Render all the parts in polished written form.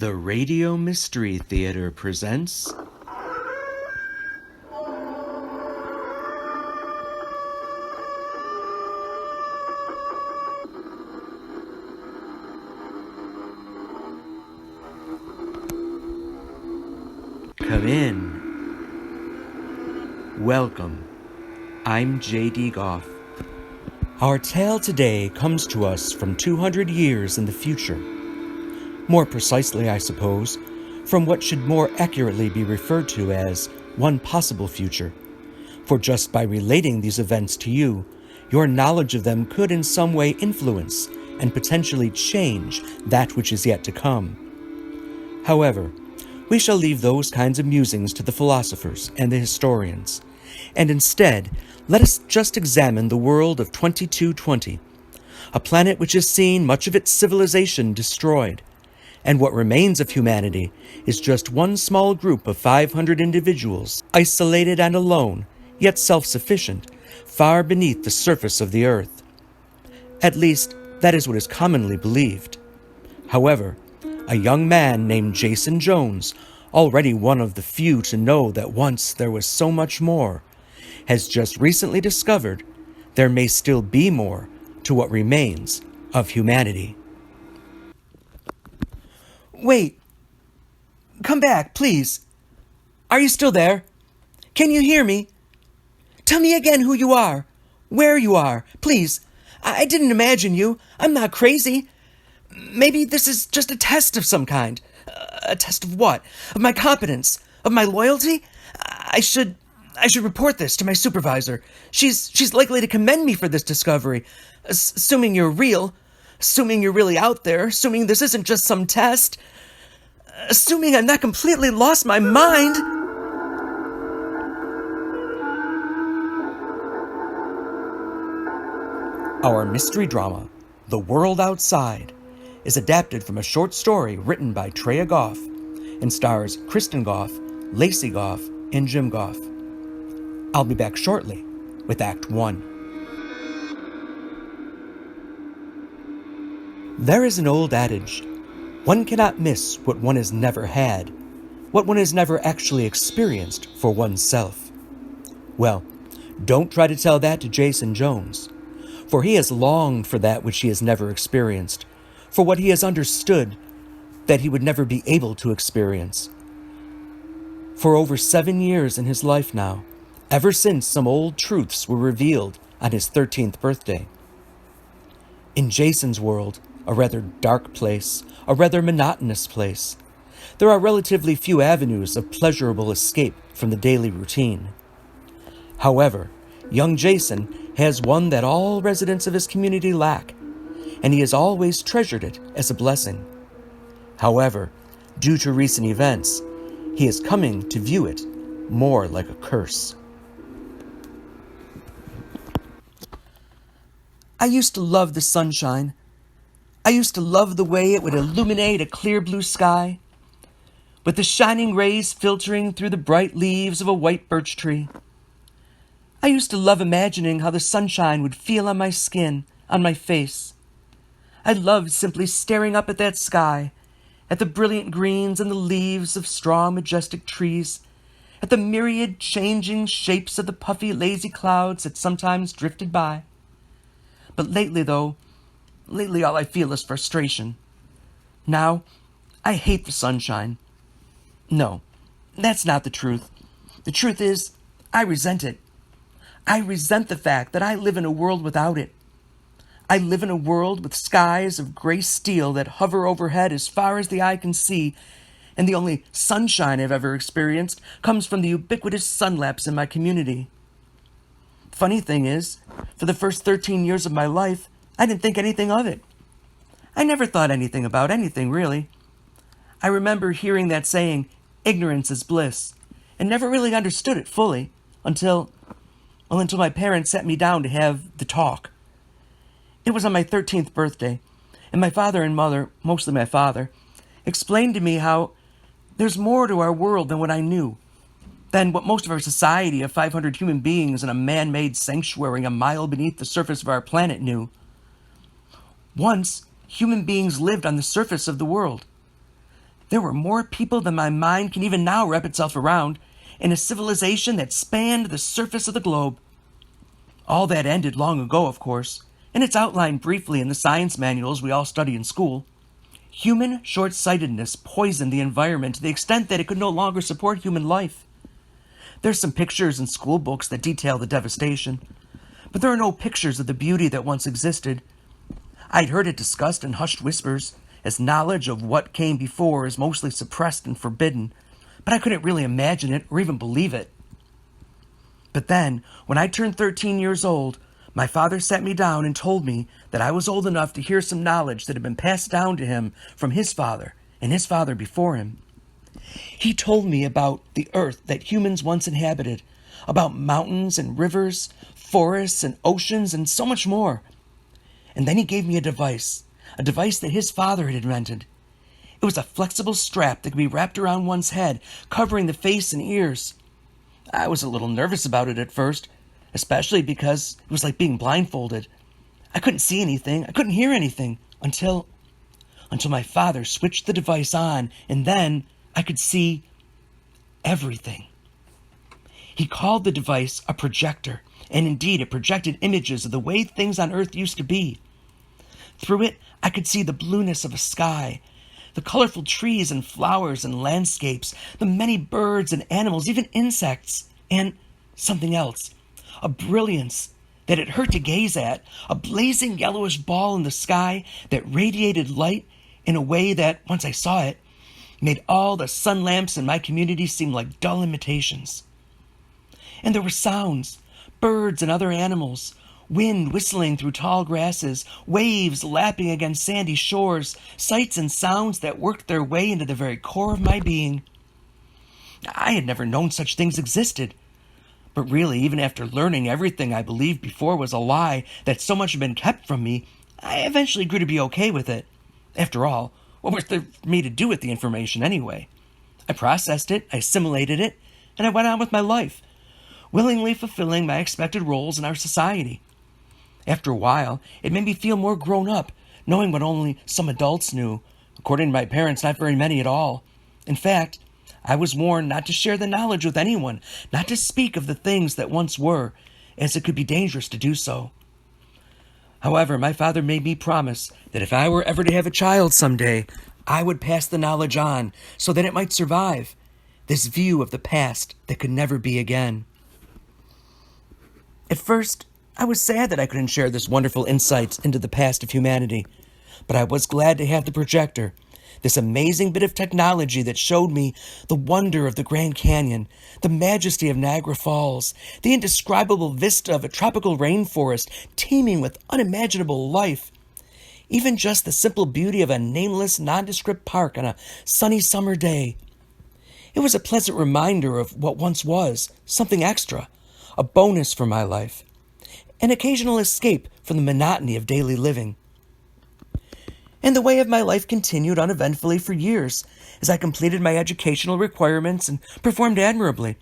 The Radio Mystery Theater presents Come in. Welcome. I'm J.D. Goff. Our tale today comes to us from 200 years in the future. More precisely, I suppose, from what should more accurately be referred to as one possible future. For just by relating these events to you, your knowledge of them could in some way influence and potentially change that which is yet to come. However, we shall leave those kinds of musings to the philosophers and the historians, and instead, let us just examine the world of 2220, a planet which has seen much of its civilization destroyed, and what remains of humanity is just one small group of 500 individuals, isolated and alone, yet self-sufficient, far beneath the surface of the earth. At least, that is what is commonly believed. However, a young man named Jason Jones, already one of the few to know that once there was so much more, has just recently discovered there may still be more to what remains of humanity. Wait. Come back, please. Are you still there? Can you hear me? Tell me again who you are, where you are, please. I didn't imagine you. I'm not crazy. Maybe this is just a test of some kind. A test of what? Of my competence? Of my loyalty? I should report this to my supervisor. She's likely to commend me for this discovery. Assuming you're real. Assuming you're really out there. Assuming this isn't just some test. Assuming I've not completely lost my mind. Our mystery drama, The World Outside, is adapted from a short story written by Treya Goff and stars Kristen Goff, Lacey Goff, and Jim Goff. I'll be back shortly with Act 1. There is an old adage: one cannot miss what one has never had, what one has never actually experienced for oneself. Well, don't try to tell that to Jason Jones, for he has longed for that which he has never experienced, for what he has understood that he would never be able to experience. For over 7 years in his life now, ever since some old truths were revealed on his 13th birthday. In Jason's world, a rather dark place, a rather monotonous place, there are relatively few avenues of pleasurable escape from the daily routine. However, young Jason has one that all residents of his community lack, and he has always treasured it as a blessing. However, due to recent events, he is coming to view it more like a curse. I used to love the sunshine. I used to love the way it would illuminate a clear blue sky, with the shining rays filtering through the bright leaves of a white birch tree. I used to love imagining how the sunshine would feel on my skin, on my face. I loved simply staring up at that sky, at the brilliant greens and the leaves of strong, majestic trees, at the myriad changing shapes of the puffy, lazy clouds that sometimes drifted by. But lately all I feel is frustration. Now, I hate the sunshine. No, that's not the truth. The truth is, I resent it. I resent the fact that I live in a world without it. I live in a world with skies of gray steel that hover overhead as far as the eye can see, and the only sunshine I've ever experienced comes from the ubiquitous sunlaps in my community. Funny thing is, for the first 13 years of my life, I didn't think anything of it. I never thought anything about anything, really. I remember hearing that saying, ignorance is bliss, and never really understood it fully until my parents sat me down to have the talk. It was on my 13th birthday, and my father and mother, mostly my father, explained to me how there's more to our world than what I knew, than what most of our society of 500 human beings in a man-made sanctuary a mile beneath the surface of our planet knew. Once, human beings lived on the surface of the world. There were more people than my mind can even now wrap itself around, in a civilization that spanned the surface of the globe. All that ended long ago, of course, and it's outlined briefly in the science manuals we all study in school. Human short-sightedness poisoned the environment to the extent that it could no longer support human life. There's some pictures in school books that detail the devastation, but there are no pictures of the beauty that once existed. I'd heard it discussed in hushed whispers, as knowledge of what came before is mostly suppressed and forbidden, but I couldn't really imagine it or even believe it. But then, when I turned 13 years old, my father sat me down and told me that I was old enough to hear some knowledge that had been passed down to him from his father and his father before him. He told me about the earth that humans once inhabited, about mountains and rivers, forests and oceans, and so much more. And then he gave me a device that his father had invented. It was a flexible strap that could be wrapped around one's head, covering the face and ears. I was a little nervous about it at first, especially because it was like being blindfolded. I couldn't see anything, I couldn't hear anything, until my father switched the device on, and then I could see everything. He called the device a projector, and indeed it projected images of the way things on Earth used to be. Through it, I could see the blueness of a sky, the colorful trees and flowers and landscapes, the many birds and animals, even insects, and something else, a brilliance that it hurt to gaze at, a blazing yellowish ball in the sky that radiated light in a way that, once I saw it, made all the sun lamps in my community seem like dull imitations. And there were sounds, birds and other animals, wind whistling through tall grasses, waves lapping against sandy shores, sights and sounds that worked their way into the very core of my being. I had never known such things existed. But really, even after learning everything I believed before was a lie, that so much had been kept from me, I eventually grew to be okay with it. After all, what was there for me to do with the information anyway? I processed it, I assimilated it, and I went on with my life, willingly fulfilling my expected roles in our society. After a while, it made me feel more grown up, knowing what only some adults knew. According to my parents, not very many at all. In fact, I was warned not to share the knowledge with anyone, not to speak of the things that once were, as it could be dangerous to do so. However, my father made me promise that if I were ever to have a child someday, I would pass the knowledge on so that it might survive this view of the past that could never be again. At first, I was sad that I couldn't share this wonderful insight into the past of humanity, but I was glad to have the projector, this amazing bit of technology that showed me the wonder of the Grand Canyon, the majesty of Niagara Falls, the indescribable vista of a tropical rainforest teeming with unimaginable life, even just the simple beauty of a nameless, nondescript park on a sunny summer day. It was a pleasant reminder of what once was, something extra, a bonus for my life, an occasional escape from the monotony of daily living. And the way of my life continued uneventfully for years, as I completed my educational requirements and performed admirably.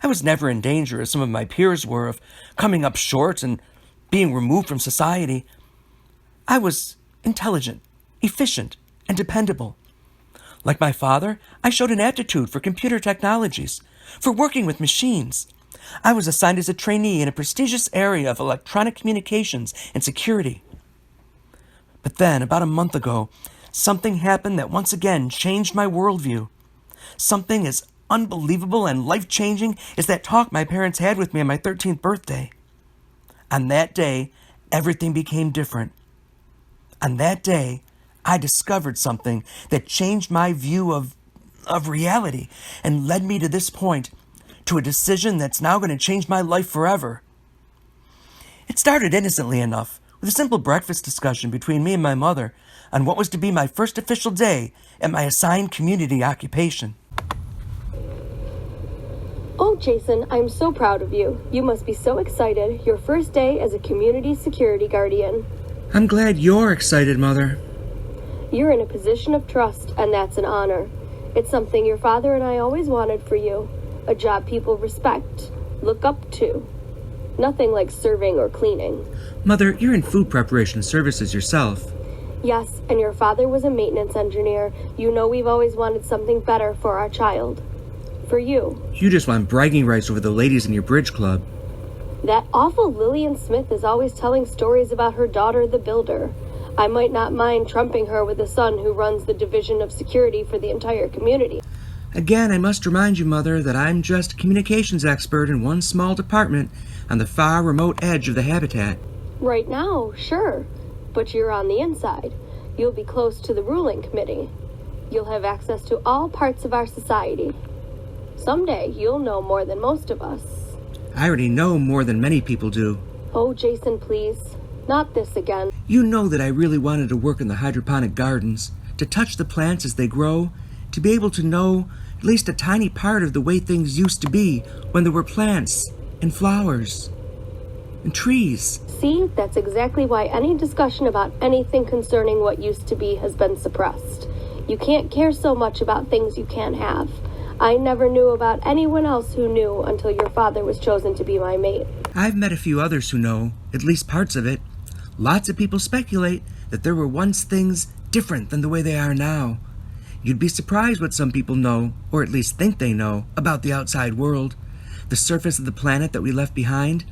I was never in danger, as some of my peers were, of coming up short and being removed from society. I was intelligent, efficient, and dependable. Like my father, I showed an aptitude for computer technologies, for working with machines. I was assigned as a trainee in a prestigious area of electronic communications and security. But then, about a month ago, something happened that once again changed my worldview. Something as unbelievable and life-changing as that talk my parents had with me on my 13th birthday. On that day, everything became different. On that day, I discovered something that changed my view of reality and led me to this point, to a decision that's now going to change my life forever. It started innocently enough, with a simple breakfast discussion between me and my mother on what was to be my first official day at my assigned community occupation. Oh, Jason, I'm so proud of you. You must be so excited. Your first day as a community security guardian. I'm glad you're excited, Mother. You're in a position of trust, and that's an honor. It's something your father and I always wanted for you. A job people respect, look up to. Nothing like serving or cleaning. Mother, you're in food preparation services yourself. Yes, and your father was a maintenance engineer. You know we've always wanted something better for our child. For you. You just want bragging rights over the ladies in your bridge club. That awful Lillian Smith is always telling stories about her daughter, the builder. I might not mind trumping her with a son who runs the division of security for the entire community. Again, I must remind you, Mother, that I'm just a communications expert in one small department on the far remote edge of the habitat. Right now, sure. But you're on the inside. You'll be close to the ruling committee. You'll have access to all parts of our society. Someday, you'll know more than most of us. I already know more than many people do. Oh, Jason, please. Not this again. You know that I really wanted to work in the hydroponic gardens, to touch the plants as they grow, to be able to know at least a tiny part of the way things used to be when there were plants and flowers and trees. See, that's exactly why any discussion about anything concerning what used to be has been suppressed. You can't care so much about things you can't have. I never knew about anyone else who knew until your father was chosen to be my mate. I've met a few others who know, at least parts of it. Lots of people speculate that there were once things different than the way they are now. You'd be surprised what some people know, or at least think they know, about the outside world, the surface of the planet that we left behind.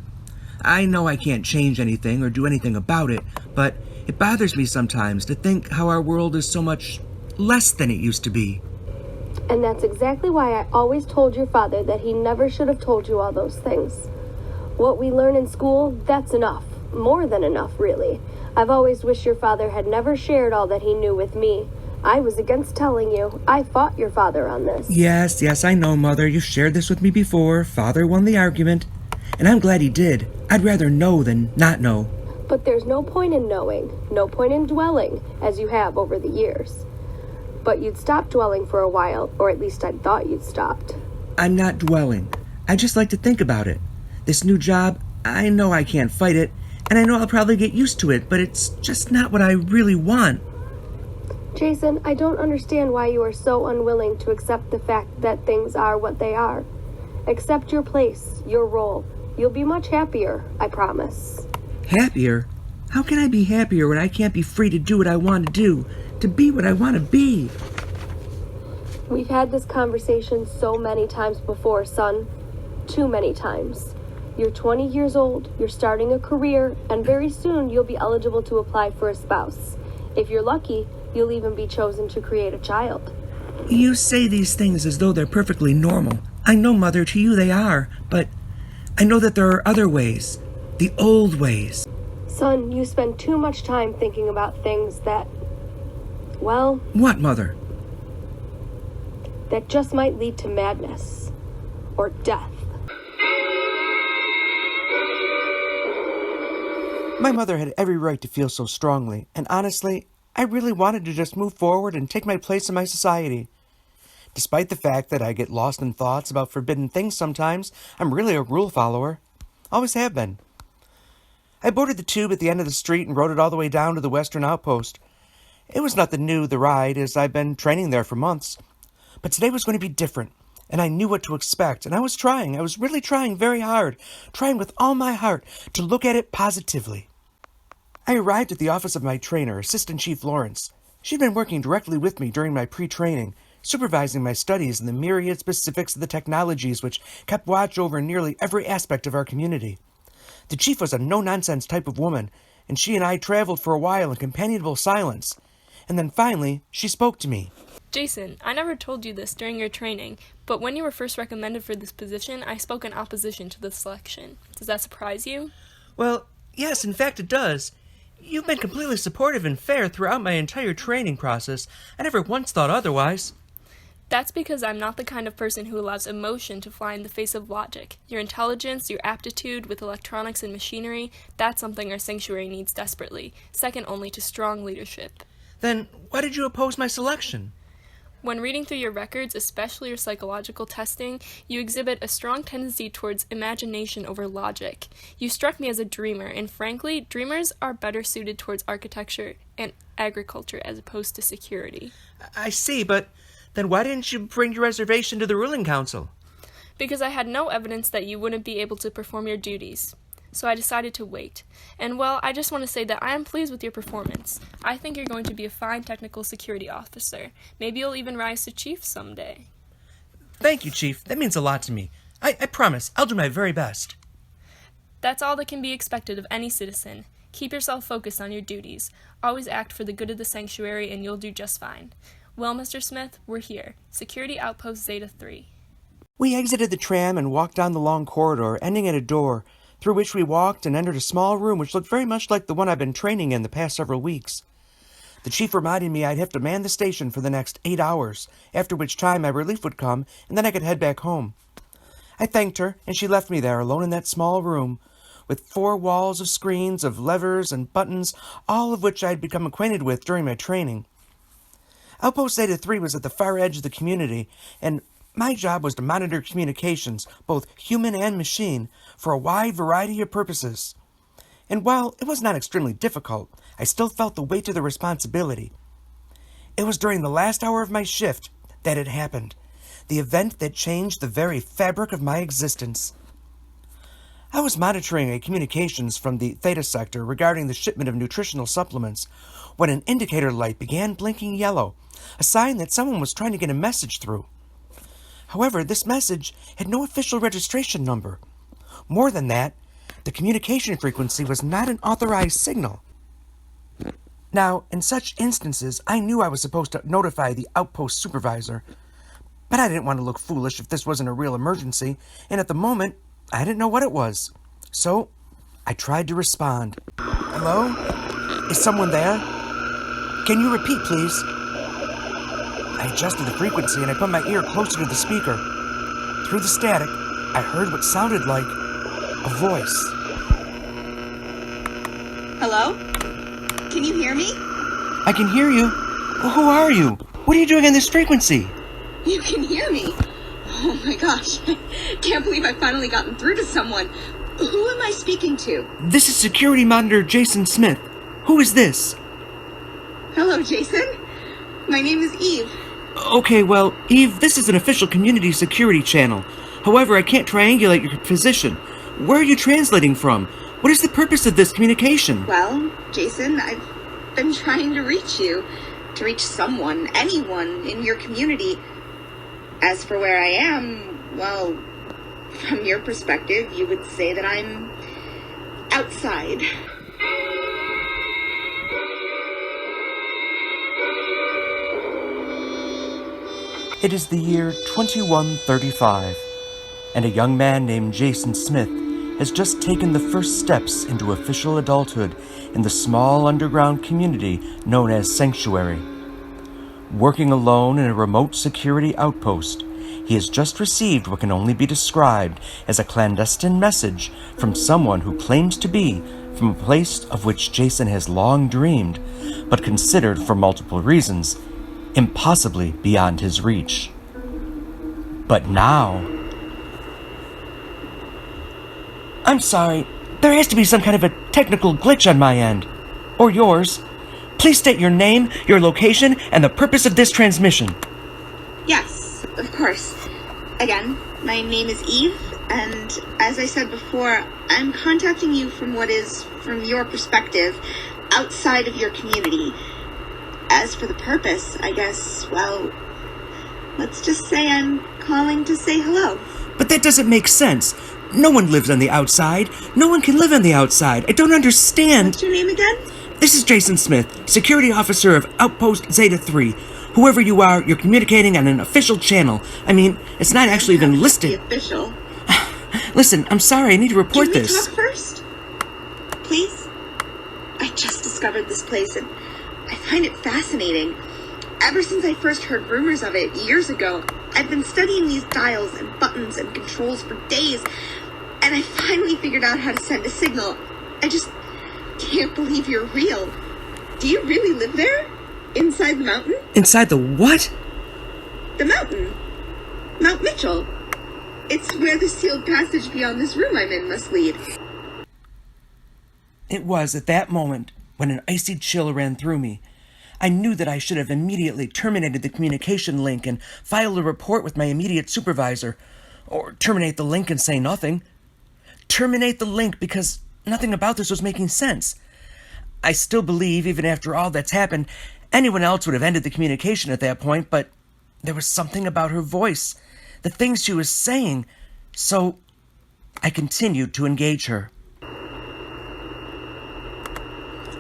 I know I can't change anything or do anything about it, but it bothers me sometimes to think how our world is so much less than it used to be. And that's exactly why I always told your father that he never should have told you all those things. What we learn in school, that's enough. More than enough, really. I've always wished your father had never shared all that he knew with me. I was against telling you. I fought your father on this. Yes, I know, Mother. You shared this with me before. Father won the argument. And I'm glad he did. I'd rather know than not know. But there's no point in knowing. No point in dwelling, as you have over the years. But you'd stopped dwelling for a while, or at least I thought you'd stopped. I'm not dwelling. I just like to think about it. This new job, I know I can't fight it, and I know I'll probably get used to it, but it's just not what I really want. Jason, I don't understand why you are so unwilling to accept the fact that things are what they are. Accept your place, your role. You'll be much happier, I promise. Happier? How can I be happier when I can't be free to do what I want to do, to be what I want to be? We've had this conversation so many times before, son. Too many times. You're 20 years old, you're starting a career, and very soon you'll be eligible to apply for a spouse. If you're lucky, you'll even be chosen to create a child. You say these things as though they're perfectly normal. I know, Mother, to you they are, but I know that there are other ways. The old ways. Son, you spend too much time thinking about things that, well... What, Mother? That just might lead to madness. Or death. My mother had every right to feel so strongly, and honestly, I really wanted to just move forward and take my place in my society. Despite the fact that I get lost in thoughts about forbidden things sometimes, I'm really a rule follower. Always have been. I boarded the tube at the end of the street and rode it all the way down to the western outpost. It was nothing new, the ride, as I've been training there for months. But today was going to be different, and I knew what to expect, and I was trying. I was really trying very hard, trying with all my heart to look at it positively. I arrived at the office of my trainer, Assistant Chief Lawrence. She'd been working directly with me during my pre-training, supervising my studies in the myriad specifics of the technologies which kept watch over nearly every aspect of our community. The chief was a no-nonsense type of woman, and she and I traveled for a while in companionable silence. And then finally, she spoke to me. Jason, I never told you this during your training, but when you were first recommended for this position, I spoke in opposition to the selection. Does that surprise you? Well, yes, in fact it does. You've been completely supportive and fair throughout my entire training process. I never once thought otherwise. That's because I'm not the kind of person who allows emotion to fly in the face of logic. Your intelligence, your aptitude with electronics and machinery, that's something our sanctuary needs desperately, second only to strong leadership. Then why did you oppose my selection? When reading through your records, especially your psychological testing, you exhibit a strong tendency towards imagination over logic. You struck me as a dreamer, and frankly, dreamers are better suited towards architecture and agriculture as opposed to security. I see, but then why didn't you bring your reservation to the ruling council? Because I had no evidence that you wouldn't be able to perform your duties. so I decided to wait. And well, I just want to say that I am pleased with your performance. I think you're going to be a fine technical security officer. Maybe you'll even rise to chief someday. Thank you, Chief. That means a lot to me. I promise, I'll do my very best. That's all that can be expected of any citizen. Keep yourself focused on your duties. Always act for the good of the sanctuary and you'll do just fine. Well, Mr. Smith, we're here. Security Outpost Zeta 3. We exited the tram and walked down the long corridor, ending at a door, through which we walked and entered a small room which looked very much like the one I've been training in the past several weeks. The chief reminded me I'd have to man the station for the next 8 hours, after which time my relief would come, and then I could head back home. I thanked her, and she left me there alone in that small room, with 4 walls of screens, of levers and buttons, all of which I had become acquainted with during my training. Outpost Zeta 3 was at the far edge of the community, and my job was to monitor communications, both human and machine, for a wide variety of purposes. And while it was not extremely difficult, I still felt the weight of the responsibility. It was during the last hour of my shift that it happened, the event that changed the very fabric of my existence. I was monitoring a communications from the Theta sector regarding the shipment of nutritional supplements when an indicator light began blinking yellow, a sign that someone was trying to get a message through. However, this message had no official registration number. More than that, the communication frequency was not an authorized signal. Now, in such instances, I knew I was supposed to notify the outpost supervisor, but I didn't want to look foolish if this wasn't a real emergency, and at the moment, I didn't know what it was. So, I tried to respond. Hello? Is someone there? Can you repeat, please? I adjusted the frequency and I put my ear closer to the speaker. Through the static, I heard what sounded like a voice. Hello? Can you hear me? I can hear you. Who are you? What are you doing on this frequency? You can hear me? Oh my gosh. Can't believe I've finally gotten through to someone. Who am I speaking to? This is Security Monitor Jason Smith. Who is this? Hello, Jason. My name is Eve. Okay, well, Eve, this is an official community security channel. However, I can't triangulate your position. Where are you translating from? What is the purpose of this communication? Well, Jason, I've been trying to reach you. To reach someone, anyone in your community. As for where I am, well, from your perspective, you would say that I'm outside. It is the year 2135, and a young man named Jason Smith has just taken the first steps into official adulthood in the small underground community known as Sanctuary. Working alone in a remote security outpost, he has just received what can only be described as a clandestine message from someone who claims to be from a place of which Jason has long dreamed, but considered for multiple reasons impossibly beyond his reach. But now... I'm sorry, there has to be some kind of a technical glitch on my end. Or yours. Please state your name, your location, and the purpose of this transmission. Yes, of course. Again, my name is Eve, and as I said before, I'm contacting you from what is, from your perspective, outside of your community. As for the purpose, I guess, well, let's just say I'm calling to say hello. But that doesn't make sense. No one lives on the outside. No one can live on the outside. I don't understand. What's your name again? This is Jason Smith, security officer of Outpost Zeta 3. Whoever you are, you're communicating on an official channel. I mean, it's not actually even listed. The official. Listen, I'm sorry, I need to report Can we this. talk first? Please? I just discovered this place and I find it fascinating. Ever since I first heard rumors of it years ago, I've been studying these dials and buttons and controls for days, and I finally figured out how to send a signal. I just can't believe you're real. Do you really live there? Inside the mountain? Inside the what? The mountain. Mount Mitchell. It's where the sealed passage beyond this room I'm in must lead. It was at that moment, when an icy chill ran through me, I knew that I should have immediately terminated the communication link and filed a report with my immediate supervisor, or terminate the link and say nothing. Terminate the link because nothing about this was making sense. I still believe, even after all that's happened, anyone else would have ended the communication at that point, but there was something about her voice, the things she was saying, so I continued to engage her.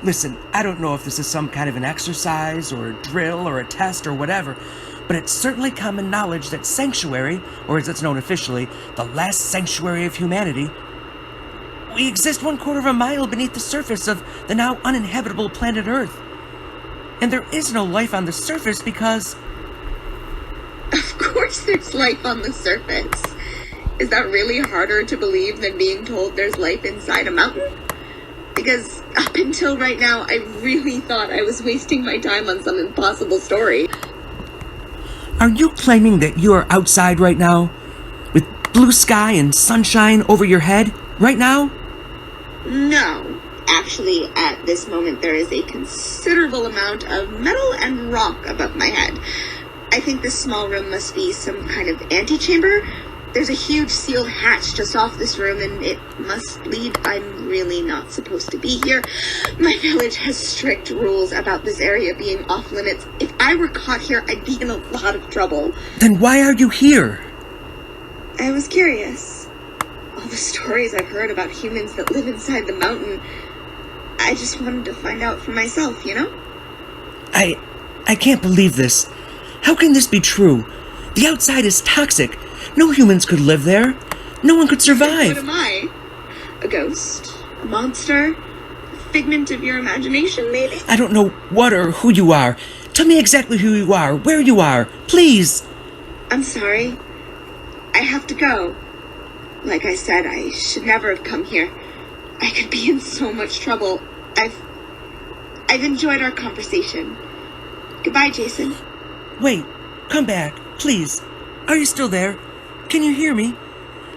Listen, I don't know if this is some kind of an exercise or a drill or a test or whatever, but it's certainly common knowledge that Sanctuary, or as it's known officially, the last sanctuary of humanity, we exist 1/4 of a mile beneath the surface of the now uninhabitable planet Earth. And there is no life on the surface because... Of course there's life on the surface. Is that really harder to believe than being told there's life inside a mountain? Because up until right now, I really thought I was wasting my time on some impossible story. Are you claiming that you are outside right now? With blue sky and sunshine over your head right now? No. Actually, at this moment, there is a considerable amount of metal and rock above my head. I think this small room must be some kind of antechamber. There's a huge sealed hatch just off this room, and it must lead... I'm really not supposed to be here. My village has strict rules about this area being off limits. If I were caught here, I'd be in a lot of trouble. Then why are you here? I was curious. All the stories I've heard about humans that live inside the mountain, I just wanted to find out for myself, you know? I can't believe this. How can this be true? The outside is toxic. No humans could live there. No one could survive. What am I? A ghost? A monster? A figment of your imagination, maybe? I don't know what or who you are. Tell me exactly who you are, where you are, please. I'm sorry. I have to go. Like I said, I should never have come here. I could be in so much trouble. I've enjoyed our conversation. Goodbye, Jason. Wait, come back, please. Are you still there? Can you hear me?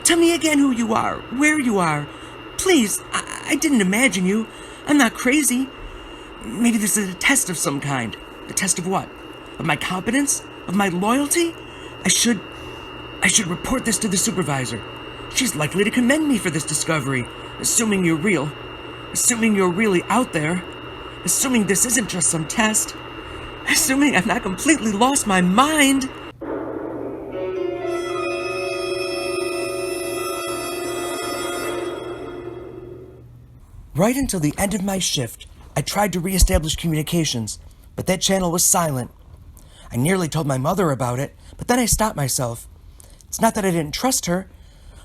Tell me again who you are, where you are. Please, I didn't imagine you. I'm not crazy. Maybe this is a test of some kind. A test of what? Of my competence? Of my loyalty? I should report this to the supervisor. She's likely to commend me for this discovery, assuming you're real. Assuming you're really out there. Assuming this isn't just some test. Assuming I've not completely lost my mind. Right until the end of my shift, I tried to reestablish communications, but that channel was silent. I nearly told my mother about it, but then I stopped myself. It's not that I didn't trust her,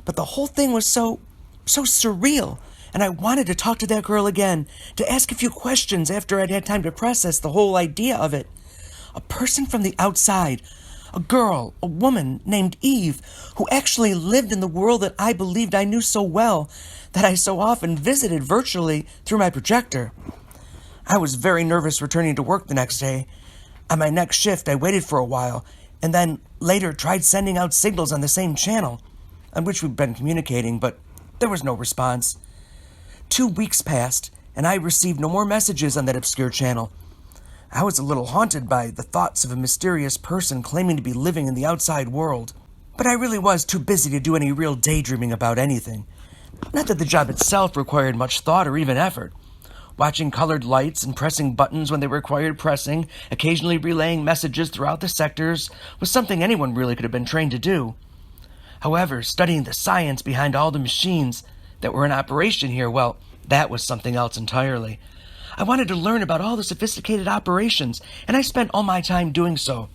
but the whole thing was so surreal, and I wanted to talk to that girl again, to ask a few questions after I'd had time to process the whole idea of it. A person from the outside, a girl, a woman named Eve, who actually lived in the world that I believed I knew so well, that I so often visited virtually through my projector. I was very nervous returning to work the next day. On my next shift, I waited for a while, and then later tried sending out signals on the same channel, on which we'd been communicating, but there was no response. 2 weeks passed, and I received no more messages on that obscure channel. I was a little haunted by the thoughts of a mysterious person claiming to be living in the outside world, but I really was too busy to do any real daydreaming about anything. Not that the job itself required much thought or even effort. Watching colored lights and pressing buttons when they required pressing, occasionally relaying messages throughout the sectors, was something anyone really could have been trained to do. However, studying the science behind all the machines that were in operation here, well, that was something else entirely. I wanted to learn about all the sophisticated operations, and I spent all my time doing so.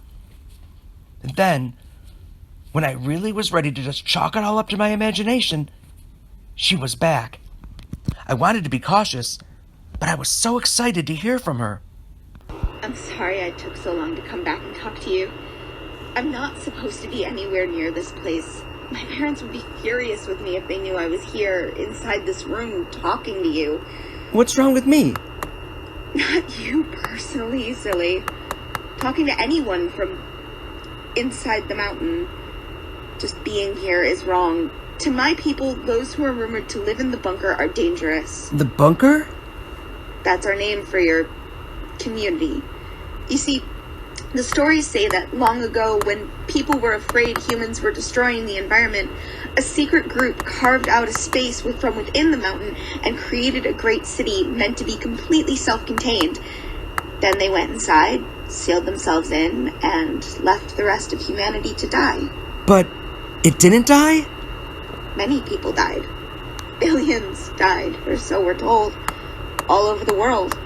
And then, when I really was ready to just chalk it all up to my imagination, she was back. I wanted to be cautious, but I was so excited to hear from her. I'm sorry I took so long to come back and talk to you. I'm not supposed to be anywhere near this place. My parents would be furious with me if they knew I was here, inside this room, talking to you. What's wrong with me? Not you personally, silly. Talking to anyone from inside the mountain. Just being here is wrong. To my people, those who are rumored to live in the bunker are dangerous. The bunker? That's our name for your community. You see, The stories say that long ago, when people were afraid humans were destroying the environment, a secret group carved out a space from within the mountain and created a great city meant to be completely self-contained. Then they went inside, sealed themselves in, and left the rest of humanity to die. But it didn't die? Many people died. Billions died, or so we're told, all over the world.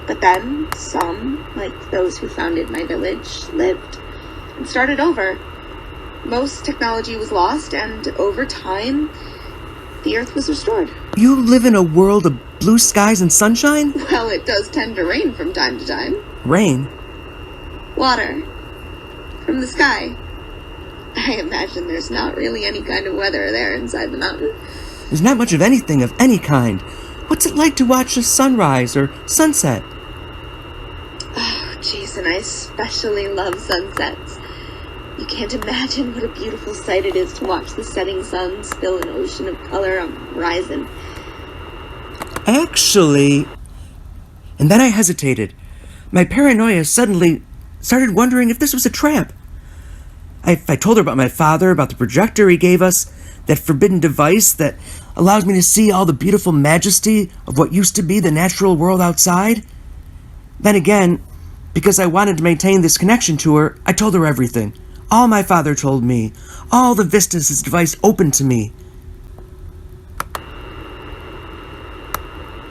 But then, some, like those who founded my village, lived and started over. Most technology was lost, and over time, the Earth was restored. You live in a world of blue skies and sunshine? Well, it does tend to rain from time to time. Rain? Water. From the sky. I imagine there's not really any kind of weather there inside the mountain. There's not much of anything of any kind. What's it like to watch a sunrise or sunset? Oh, Jason, I especially love sunsets. You can't imagine what a beautiful sight it is to watch the setting sun spill an ocean of color on the horizon. Actually... And then I hesitated. My paranoia suddenly started wondering if this was a trap. I told her about my father, about the projector he gave us, that forbidden device that allows me to see all the beautiful majesty of what used to be the natural world outside. Then again, because I wanted to maintain this connection to her, I told her everything. All my father told me. All the vistas his device opened to me.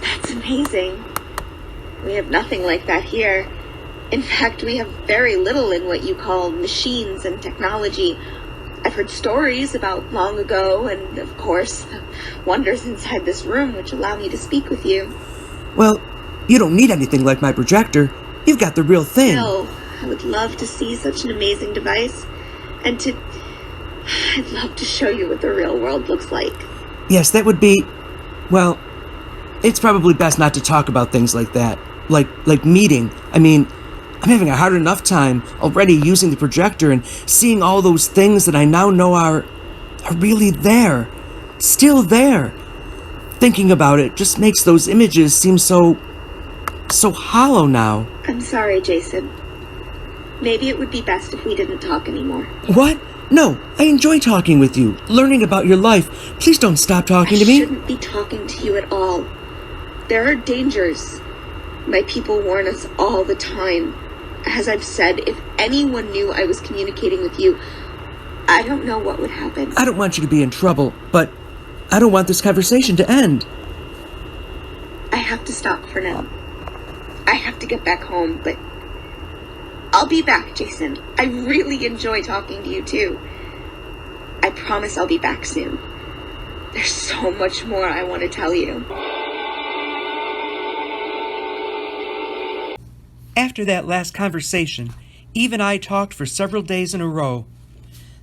That's amazing. We have nothing like that here. In fact, we have very little in what you call machines and technology. I've heard stories about long ago, and of course, the wonders inside this room which allow me to speak with you. Well, you don't need anything like my projector. You've got the real thing. Still, I would love to see such an amazing device, and I'd love to show you what the real world looks like. Yes, that would be... Well, it's probably best not to talk about things like that. Like meeting. I mean, I'm having a hard enough time already using the projector and seeing all those things that I now know are really there. Still there. Thinking about it just makes those images seem so hollow now. I'm sorry, Jason. Maybe it would be best if we didn't talk anymore. What? No, I enjoy talking with you, learning about your life. Please don't stop talking to me. I shouldn't be talking to you at all. There are dangers. My people warn us all the time. As I've said, if anyone knew I was communicating with you, I don't know what would happen. I don't want you to be in trouble, but I don't want this conversation to end. I have to stop for now. I have to get back home, but I'll be back, Jason. I really enjoy talking to you, too. I promise I'll be back soon. There's so much more I want to tell you. After that last conversation, Eve and I talked for several days in a row.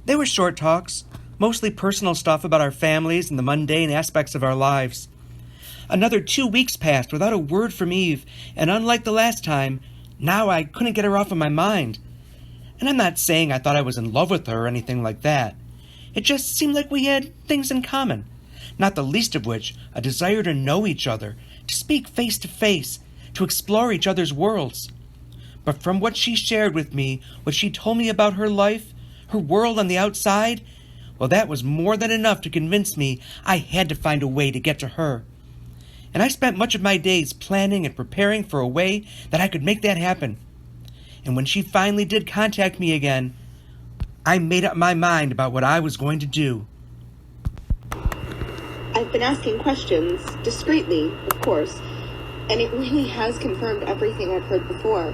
They were short talks, mostly personal stuff about our families and the mundane aspects of our lives. Another 2 weeks passed without a word from Eve, and unlike the last time, now I couldn't get her off of my mind. And I'm not saying I thought I was in love with her or anything like that. It just seemed like we had things in common, not the least of which a desire to know each other, to speak face to face, to explore each other's worlds. But from what she shared with me, what she told me about her life, her world on the outside, well, that was more than enough to convince me I had to find a way to get to her. And I spent much of my days planning and preparing for a way that I could make that happen. And when she finally did contact me again, I made up my mind about what I was going to do. I've been asking questions, discreetly, of course, and it really has confirmed everything I've heard before.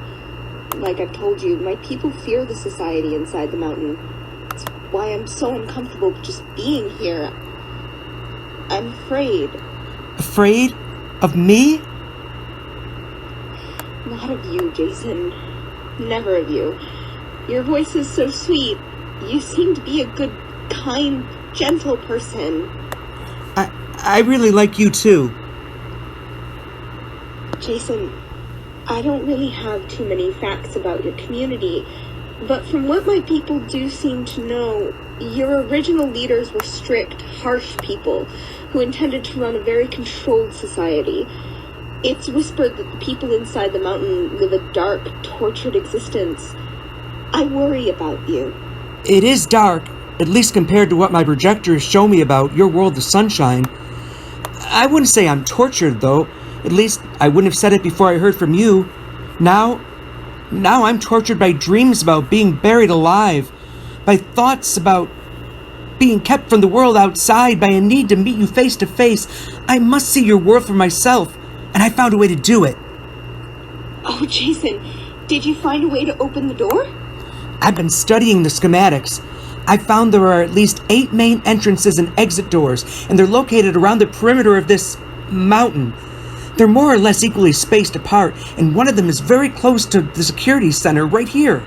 Like I've told you, my people fear the society inside the mountain. It's why I'm so uncomfortable just being here. I'm afraid. Afraid? Of me? Not of you, Jason. Never of you. Your voice is so sweet. You seem to be a good, kind, gentle person. I really like you too. Jason, I don't really have too many facts about your community, but from what my people do seem to know, your original leaders were strict, harsh people who intended to run a very controlled society. It's whispered that the people inside the mountain live a dark, tortured existence, I worry about you. It is dark, at least compared to what my projectors show me about your world of sunshine. I wouldn't say I'm tortured, though. At least I wouldn't have said it before I heard from you. Now I'm tortured by dreams about being buried alive, by thoughts about being kept from the world outside, by a need to meet you face to face. I must see your world for myself, and I found a way to do it. Oh, Jason, did you find a way to open the door? I've been studying the schematics. I found there are at least 8 main entrances and exit doors, and they're located around the perimeter of this mountain. They're more or less equally spaced apart, and one of them is very close to the security center right here.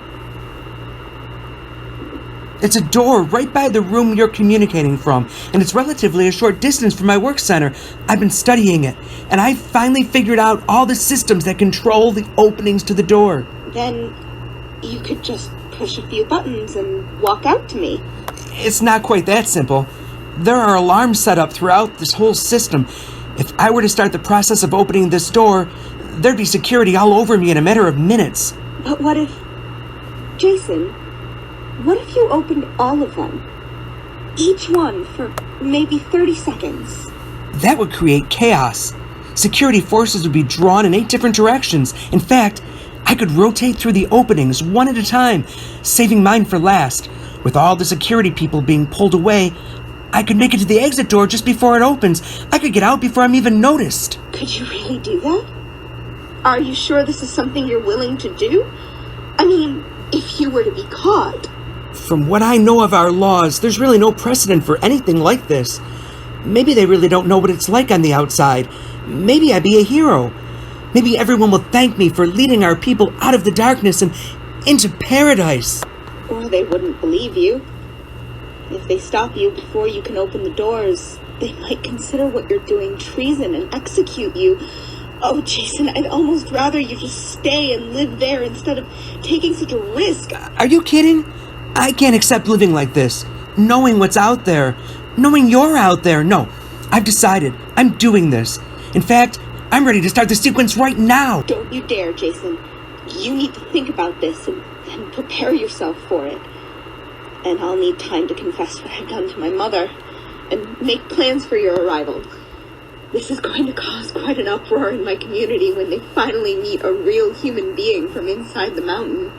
It's a door right by the room you're communicating from, and it's relatively a short distance from my work center. I've been studying it, and I finally figured out all the systems that control the openings to the door. Then you could just push a few buttons and walk out to me. It's not quite that simple. There are alarms set up throughout this whole system. If I were to start the process of opening this door, there'd be security all over me in a matter of minutes. But what if... Jason, what if you opened all of them? Each one for maybe 30 seconds. That would create chaos. Security forces would be drawn in 8 different directions. In fact, I could rotate through the openings one at a time, saving mine for last. With all the security people being pulled away, I could make it to the exit door just before it opens. I could get out before I'm even noticed. Could you really do that? Are you sure this is something you're willing to do? I mean, if you were to be caught. From what I know of our laws, there's really no precedent for anything like this. Maybe they really don't know what it's like on the outside. Maybe I'd be a hero. Maybe everyone will thank me for leading our people out of the darkness and into paradise. Or they wouldn't believe you. If they stop you before you can open the doors, they might consider what you're doing treason and execute you. Oh, Jason, I'd almost rather you just stay and live there instead of taking such a risk. Are you kidding? I can't accept living like this. Knowing what's out there. Knowing you're out there. No, I've decided. I'm doing this. In fact, I'm ready to start the sequence right now. Don't you dare, Jason. You need to think about this and prepare yourself for it. And I'll need time to confess what I've done to my mother and make plans for your arrival. This is going to cause quite an uproar in my community when they finally meet a real human being from inside the mountain.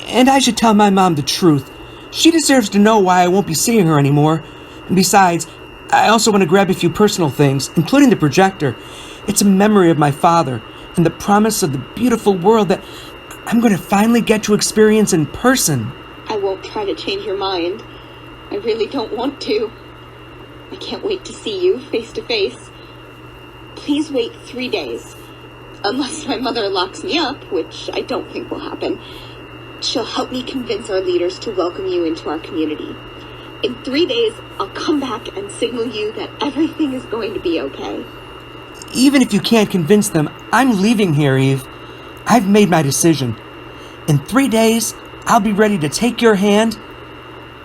And I should tell my mom the truth. She deserves to know why I won't be seeing her anymore. And besides, I also want to grab a few personal things, including the projector. It's a memory of my father and the promise of the beautiful world that I'm going to finally get to experience in person. I won't try to change your mind. I really don't want to. I can't wait to see you face to face. Please wait 3 days. Unless my mother locks me up, which I don't think will happen. She'll help me convince our leaders to welcome you into our community. In 3 days, I'll come back and signal you that everything is going to be okay. Even if you can't convince them, I'm leaving here, Eve. I've made my decision. In 3 days, I'll be ready to take your hand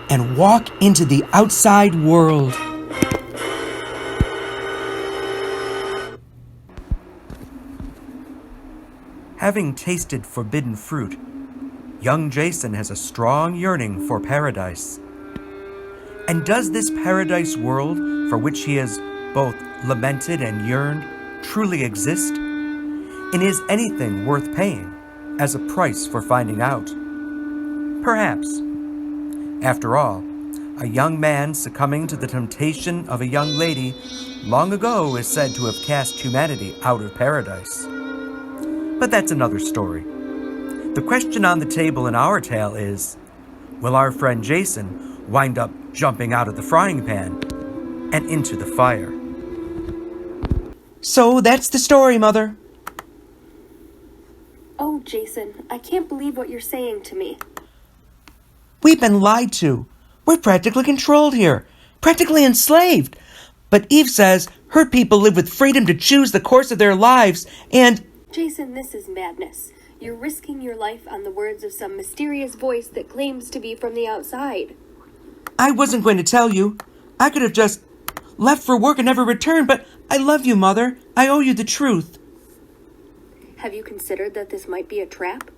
and walk into the outside world. Having tasted forbidden fruit, young Jason has a strong yearning for paradise. And does this paradise world, for which he has both lamented and yearned, truly exist? And is anything worth paying as a price for finding out? Perhaps. After all, a young man succumbing to the temptation of a young lady long ago is said to have cast humanity out of paradise. But that's another story. The question on the table in our tale is, will our friend Jason wind up jumping out of the frying pan and into the fire? So that's the story, Mother. Oh, Jason, I can't believe what you're saying to me. We've been lied to. We're practically controlled here, practically enslaved. But Eve says her people live with freedom to choose the course of their lives, and... Jason, this is madness. You're risking your life on the words of some mysterious voice that claims to be from the outside. I wasn't going to tell you. I could have just left for work and never returned, but I love you, Mother. I owe you the truth. Have you considered that this might be a trap?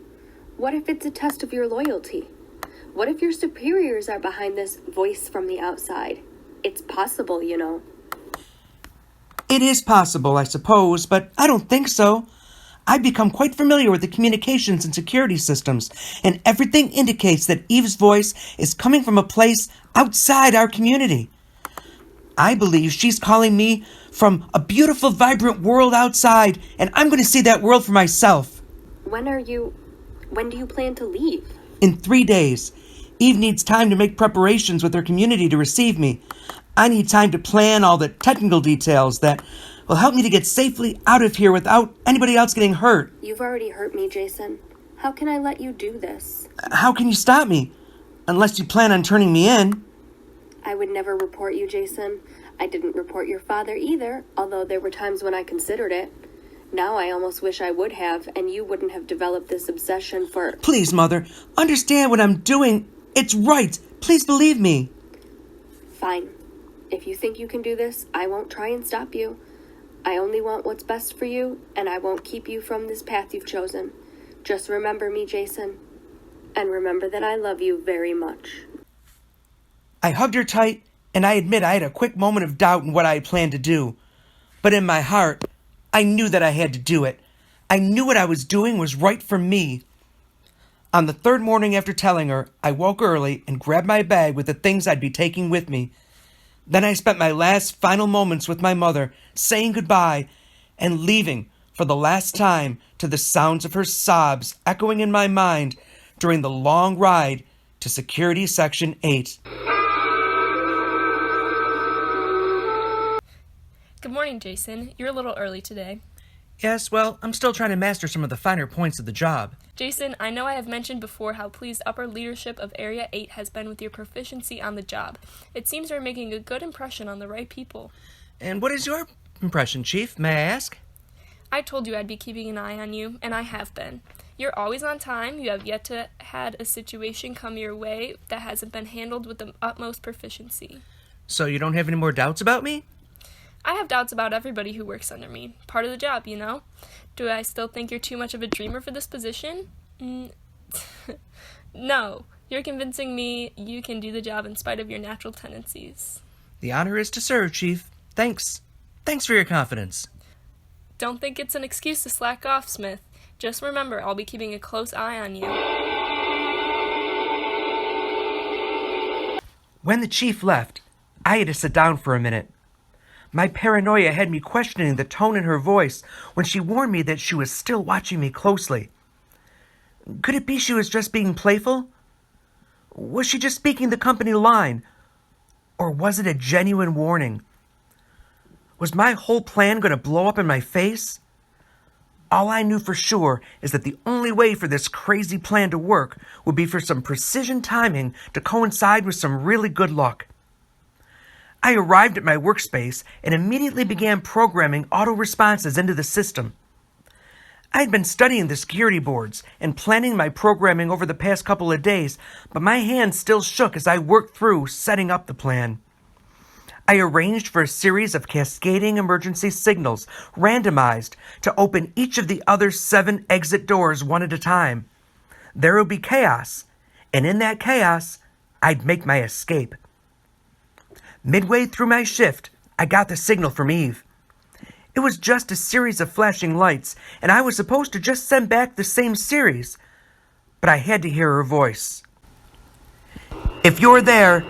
What if it's a test of your loyalty? What if your superiors are behind this voice from the outside? It's possible, you know. It is possible, I suppose, but I don't think so. I've become quite familiar with the communications and security systems, and everything indicates that Eve's voice is coming from a place outside our community. I believe she's calling me from a beautiful, vibrant world outside, and I'm going to see that world for myself. When do you plan to leave? In 3 days. Eve needs time to make preparations with her community to receive me. I need time to plan all the technical details that will help me to get safely out of here without anybody else getting hurt. You've already hurt me, Jason. How can I let you do this? How can you stop me? Unless you plan on turning me in. I would never report you, Jason. I didn't report your father either, although there were times when I considered it. Now I almost wish I would have, and you wouldn't have developed this obsession for... Please, Mother, understand what I'm doing. It's right. Please believe me. Fine. If you think you can do this, I won't try and stop you. I only want what's best for you, and I won't keep you from this path you've chosen. Just remember me, Jason. And remember that I love you very much. I hugged her tight, and I admit I had a quick moment of doubt in what I had planned to do. But in my heart, I knew that I had to do it. I knew what I was doing was right for me. On the third morning after telling her, I woke early and grabbed my bag with the things I'd be taking with me. Then I spent my last final moments with my mother, saying goodbye and leaving for the last time to the sounds of her sobs echoing in my mind during the long ride to Security Section 8. Good morning, Jason. You're a little early today. Yes, well, I'm still trying to master some of the finer points of the job. Jason, I know I have mentioned before how pleased upper leadership of Area 8 has been with your proficiency on the job. It seems you're making a good impression on the right people. And what is your impression, Chief? May I ask? I told you I'd be keeping an eye on you, and I have been. You're always on time. You have yet to had a situation come your way that hasn't been handled with the utmost proficiency. So you don't have any more doubts about me? I have doubts about everybody who works under me. Part of the job, you know? Do I still think you're too much of a dreamer for this position? No. You're convincing me you can do the job in spite of your natural tendencies. The honor is to serve, Chief. Thanks. Thanks for your confidence. Don't think it's an excuse to slack off, Smith. Just remember, I'll be keeping a close eye on you. When the Chief left, I had to sit down for a minute. My paranoia had me questioning the tone in her voice when she warned me that she was still watching me closely. Could it be she was just being playful? Was she just speaking the company line? Or was it a genuine warning? Was my whole plan going to blow up in my face? All I knew for sure is that the only way for this crazy plan to work would be for some precision timing to coincide with some really good luck. I arrived at my workspace and immediately began programming auto responses into the system. I had been studying the security boards and planning my programming over the past couple of days, but my hands still shook as I worked through setting up the plan. I arranged for a series of cascading emergency signals, randomized, to open each of the other 7 exit doors one at a time. There would be chaos, and in that chaos, I'd make my escape. Midway through my shift, I got the signal from Eve. It was just a series of flashing lights, and I was supposed to just send back the same series, but I had to hear her voice. If you're there,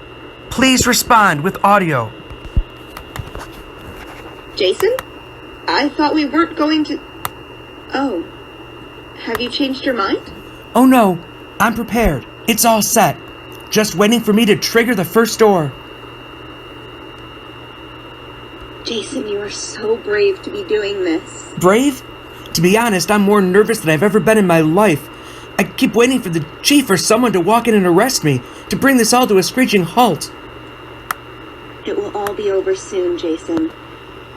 please respond with audio. Jason? I thought we weren't going to... Oh. Have you changed your mind? Oh no, I'm prepared. It's all set. Just waiting for me to trigger the first door. Jason, you are so brave to be doing this. Brave? To be honest, I'm more nervous than I've ever been in my life. I keep waiting for the chief or someone to walk in and arrest me, to bring this all to a screeching halt. It will all be over soon, Jason.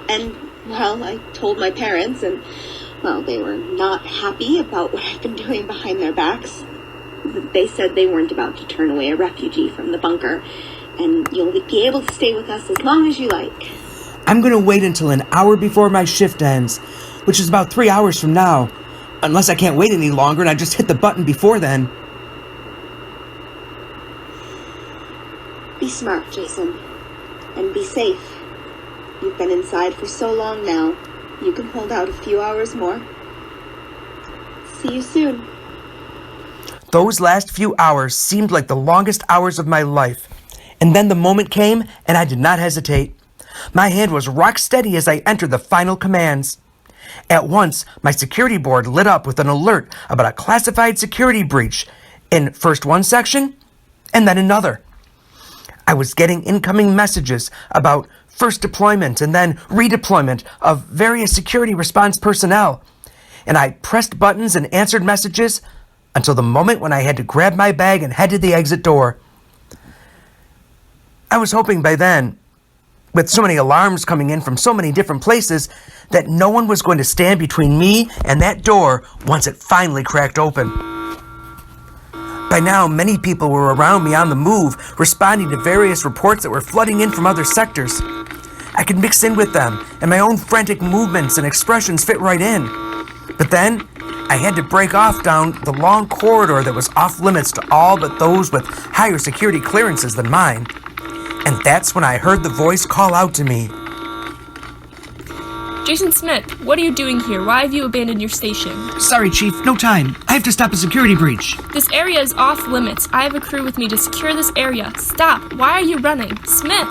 And, well, I told my parents, and, well, they were not happy about what I've been doing behind their backs. They said they weren't about to turn away a refugee from the bunker, and you'll be able to stay with us as long as you like. I'm going to wait until an hour before my shift ends, which is about 3 hours from now. Unless I can't wait any longer and I just hit the button before then. Be smart, Jason. And be safe. You've been inside for so long now. You can hold out a few hours more. See you soon. Those last few hours seemed like the longest hours of my life. And then the moment came, and I did not hesitate. My hand was rock steady as I entered the final commands. At once, my security board lit up with an alert about a classified security breach in first one section and then another. I was getting incoming messages about first deployment and then redeployment of various security response personnel, and I pressed buttons and answered messages until the moment when I had to grab my bag and head to the exit door. I was hoping by then, with so many alarms coming in from so many different places, that no one was going to stand between me and that door once it finally cracked open. By now, many people were around me on the move, responding to various reports that were flooding in from other sectors. I could mix in with them, and my own frantic movements and expressions fit right in. But then, I had to break off down the long corridor that was off limits to all but those with higher security clearances than mine. And that's when I heard the voice call out to me. Jason Smith, what are you doing here? Why have you abandoned your station? Sorry, Chief, no time. I have to stop a security breach. This area is off limits. I have a crew with me to secure this area. Stop. Why are you running? Smith!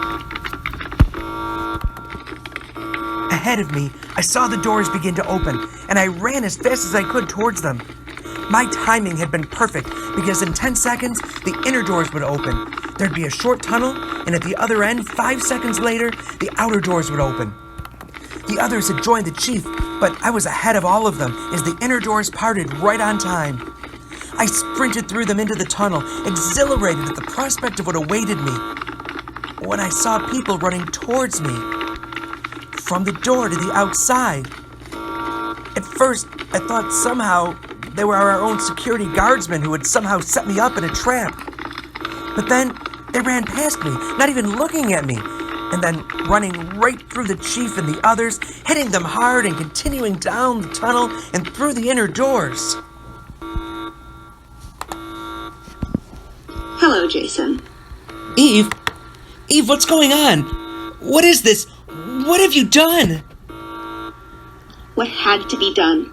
Ahead of me, I saw the doors begin to open, and I ran as fast as I could towards them. My timing had been perfect, because in 10 seconds, the inner doors would open. There'd be a short tunnel, and at the other end, 5 seconds later, the outer doors would open. The others had joined the chief, but I was ahead of all of them as the inner doors parted right on time. I sprinted through them into the tunnel, exhilarated at the prospect of what awaited me, when I saw people running towards me, from the door to the outside. At first, I thought somehow they were our own security guardsmen who had somehow set me up in a trap. But then they ran past me, not even looking at me, and then running right through the chief and the others, hitting them hard and continuing down the tunnel and through the inner doors. Hello, Jason. Eve, what's going on? What is this? What have you done? What had to be done?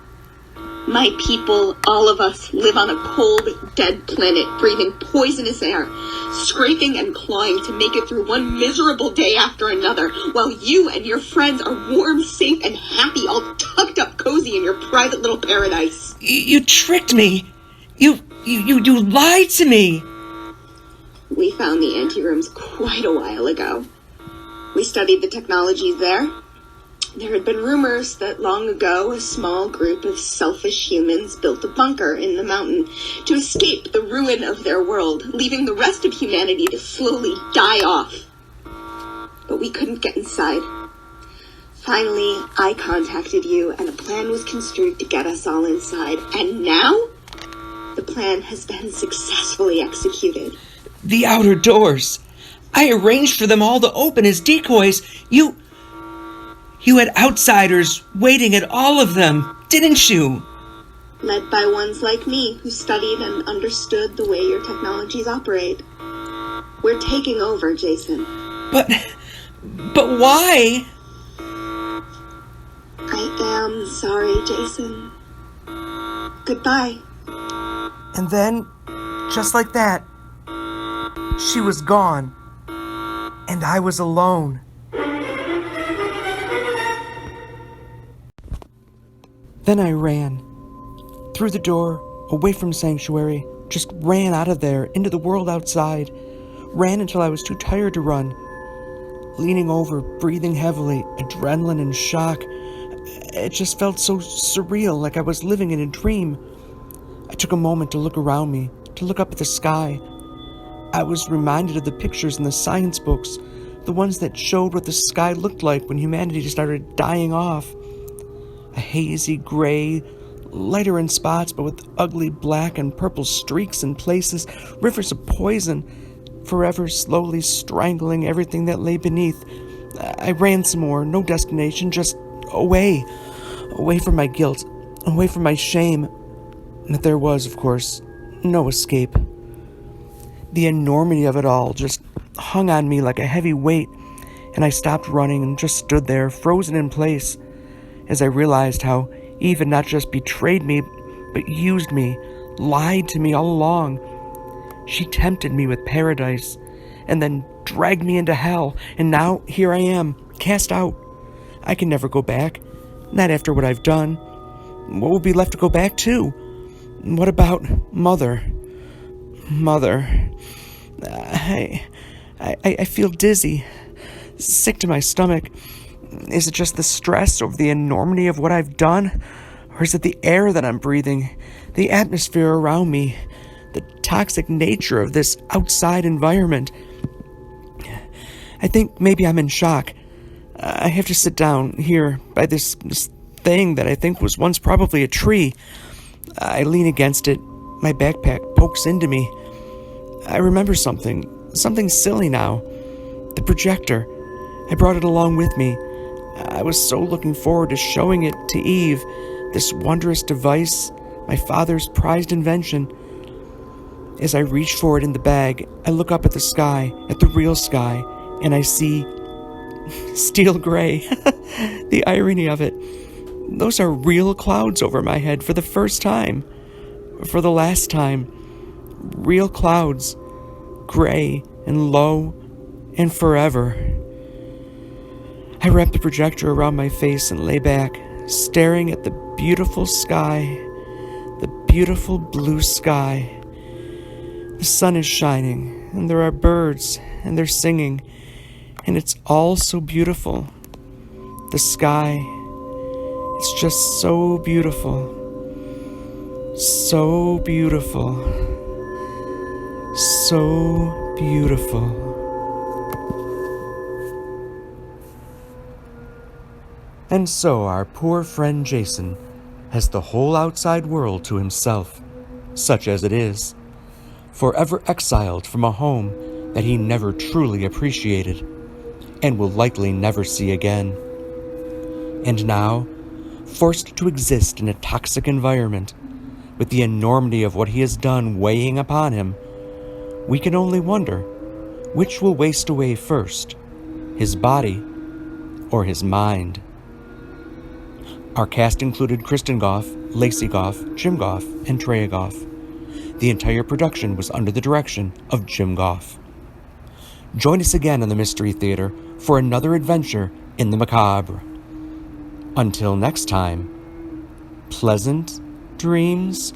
My people, all of us, live on a cold, dead planet, breathing poisonous air, scraping and clawing to make it through one miserable day after another, while you and your friends are warm, safe, and happy, all tucked up cozy in your private little paradise. You tricked me. You lied to me. We found the anterooms quite a while ago. We studied the technologies there. There had been rumors that long ago a small group of selfish humans built a bunker in the mountain to escape the ruin of their world, leaving the rest of humanity to slowly die off. But we couldn't get inside. Finally, I contacted you, and a plan was construed to get us all inside. And now, the plan has been successfully executed. The outer doors. I arranged for them all to open as decoys. You had outsiders waiting at all of them, didn't you? Led by ones like me who studied and understood the way your technologies operate. We're taking over, Jason. But why? I am sorry, Jason. Goodbye. And then, just like that, she was gone. And I was alone. Then I ran. Through the door, away from Sanctuary, just ran out of there, into the world outside. Ran until I was too tired to run. Leaning over, breathing heavily, adrenaline and shock. It just felt so surreal, like I was living in a dream. I took a moment to look around me, to look up at the sky. I was reminded of the pictures in the science books, the ones that showed what the sky looked like when humanity started dying off. A hazy gray, lighter in spots, but with ugly black and purple streaks in places, rivers of poison, forever slowly strangling everything that lay beneath. I ran some more, no destination, just away from my guilt, away from my shame, but there was, of course, no escape. The enormity of it all just hung on me like a heavy weight, and I stopped running and just stood there, frozen in place, as I realized how Eve had not just betrayed me, but used me, lied to me all along. She tempted me with paradise, and then dragged me into hell, and now here I am, cast out. I can never go back, not after what I've done. What will be left to go back to? What about Mother? Mother. I feel dizzy, sick to my stomach. Is it just the stress over the enormity of what I've done? Or is it the air that I'm breathing, the atmosphere around me, the toxic nature of this outside environment? I think maybe I'm in shock. I have to sit down here by this thing that I think was once probably a tree. I lean against it. My backpack pokes into me. I remember something silly now. The projector. I brought it along with me. I was so looking forward to showing it to Eve, this wondrous device, my father's prized invention. As I reach for it in the bag, I look up at the sky, at the real sky, and I see steel gray. The irony of it. Those are real clouds over my head for the first time. For the last time. Real clouds. Gray and low and forever. I wrap the projector around my face and lay back, staring at the beautiful sky, the beautiful blue sky. The sun is shining, and there are birds, and they're singing, and it's all so beautiful. The sky, it's just so beautiful. So beautiful. So beautiful. And so our poor friend Jason has the whole outside world to himself, such as it is, forever exiled from a home that he never truly appreciated, and will likely never see again. And now, forced to exist in a toxic environment, with the enormity of what he has done weighing upon him, we can only wonder which will waste away first, his body or his mind. Our cast included Kristen Goff, Lacey Goff, Jim Goff, and Treya Goff. The entire production was under the direction of Jim Goff. Join us again in the Mystery Theater for another adventure in the macabre. Until next time, pleasant dreams.